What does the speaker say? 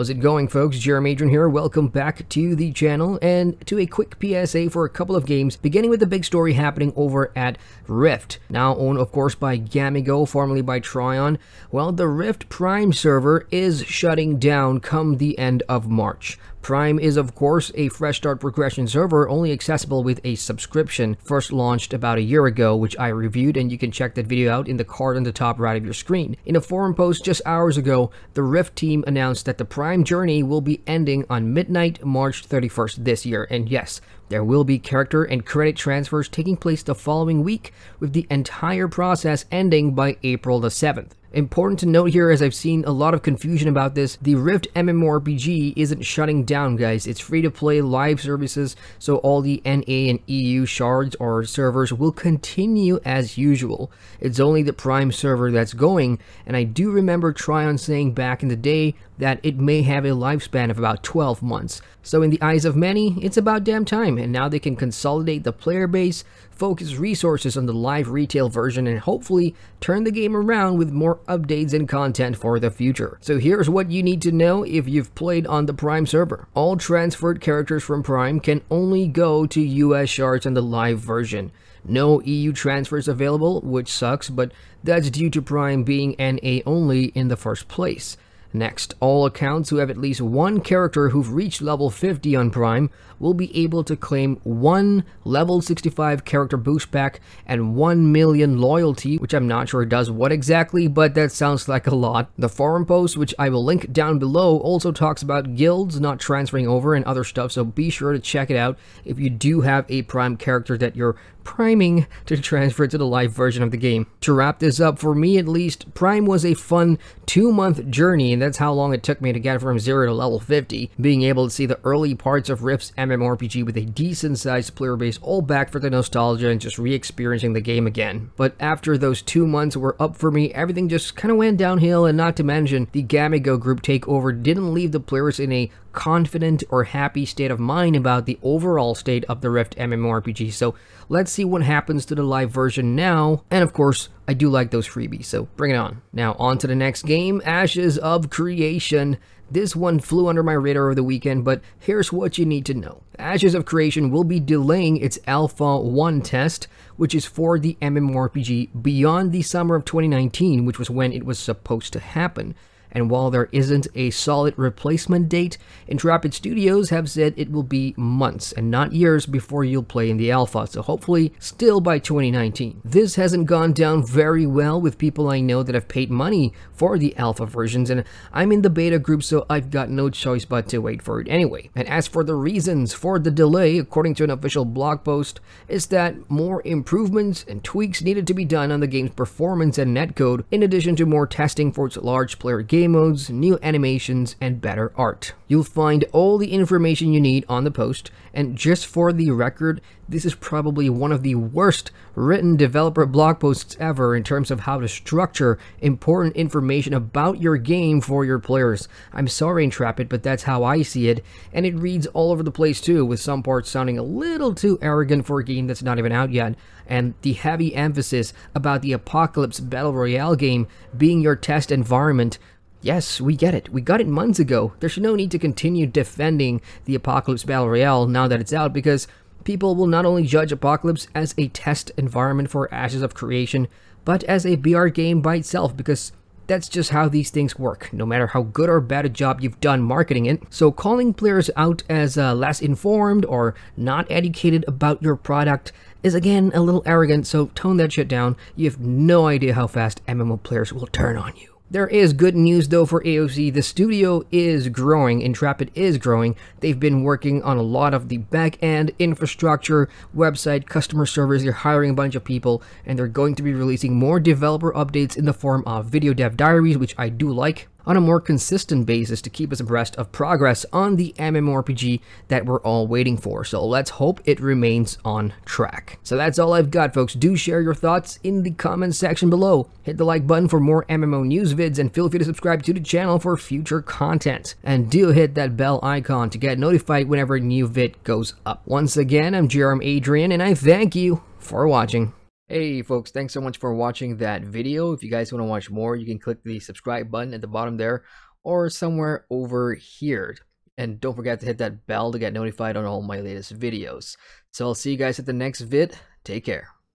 How's it going, folks? Adrian here. Welcome back to the channel and to a quick PSA for a couple of games, beginning with the big story happening over at Rift. Now owned, of course, by Gamigo, formerly by Tryon. Well, the Rift Prime server is shutting down come the end of March. Prime is, of course, a fresh start progression server only accessible with a subscription, first launched about a year ago, which I reviewed, and you can check that video out in the card on the top right of your screen. In a forum post just hours ago, the Rift team announced that the Prime journey will be ending on midnight March 31st this year, and yes, there will be character and credit transfers taking place the following week, with the entire process ending by April the 7th. Important to note here, as I've seen a lot of confusion about this, the Rift MMORPG isn't shutting down, guys. It's free-to-play live services, so all the NA and EU shards or servers will continue as usual. It's only the Prime server that's going, and I do remember Tryon saying back in the day that it may have a lifespan of about 12 months. So in the eyes of many, it's about damn time, and now they can consolidate the player base, focus resources on the live retail version, and hopefully turn the game around with more updates and content for the future. So here's what you need to know if you've played on the Prime server. All transferred characters from Prime can only go to US shards on the live version. No EU transfers available, which sucks, but that's due to Prime being NA only in the first place. Next, all accounts who have at least one character who've reached level 50 on Prime will be able to claim one level 65 character boost pack and 1 million loyalty, which I'm not sure does what exactly, but that sounds like a lot. The forum post, which I will link down below, also talks about guilds not transferring over and other stuff, so be sure to check it out if you do have a Prime character that you're priming to transfer to the live version of the game. To wrap this up, for me at least, Prime was a fun 2-month journey, and that's how long it took me to get from 0 to level 50, being able to see the early parts of Rift's MMORPG with a decent sized player base, all back for the nostalgia and just re-experiencing the game again. But after those 2 months were up for me, everything just kind of went downhill, and not to mention, the Gamigo group takeover didn't leave the players in a confident or happy state of mind about the overall state of the Rift MMORPG. So let's see what happens to the live version now, and of course, I do like those freebies, so bring it on. Now on to the next game, Ashes of Creation. This one flew under my radar over the weekend, but here's what you need to know. Ashes of Creation will be delaying its Alpha 1 test, which is for the MMORPG beyond the summer of 2019, which was when it was supposed to happen. And while there isn't a solid replacement date, Intrepid Studios have said it will be months and not years before you'll play in the alpha, so hopefully still by 2019. This hasn't gone down very well with people I know that have paid money for the alpha versions, and I'm in the beta group, so I've got no choice but to wait for it anyway. And as for the reasons for the delay, according to an official blog post, is that more improvements and tweaks needed to be done on the game's performance and netcode, in addition to more testing for its large player game modes, new animations, and better art. You'll find all the information you need on the post, and just for the record, this is probably one of the worst written developer blog posts ever in terms of how to structure important information about your game for your players. I'm sorry, Intrepid, but that's how I see it, and it reads all over the place too, with some parts sounding a little too arrogant for a game that's not even out yet, and the heavy emphasis about the Apocalypse Battle Royale game being your test environment. Yes, we get it. We got it months ago. There's no need to continue defending the Apocalypse Battle Royale now that it's out, because people will not only judge Apocalypse as a test environment for Ashes of Creation, but as a BR game by itself, because that's just how these things work, no matter how good or bad a job you've done marketing it. So calling players out as less informed or not educated about your product is again a little arrogant, so tone that shit down. You have no idea how fast MMO players will turn on you. There is good news though for AOC. The studio is growing, Intrepid is growing. They've been working on a lot of the back-end infrastructure, website, customer service. They're hiring a bunch of people, and they're going to be releasing more developer updates in the form of video dev diaries, which I do like, on a more consistent basis to keep us abreast of progress on the MMORPG that we're all waiting for. So let's hope it remains on track. So that's all I've got, folks. Do share your thoughts in the comments section below. Hit the like button for more MMO news vids, and feel free to subscribe to the channel for future content. And do hit that bell icon to get notified whenever a new vid goes up. Once again, I'm Adrian, and I thank you for watching. Hey folks, thanks so much for watching that video. If you guys want to watch more, you can click the subscribe button at the bottom there, or somewhere over here. And don't forget to hit that bell to get notified on all my latest videos. So I'll see you guys at the next vid. Take care.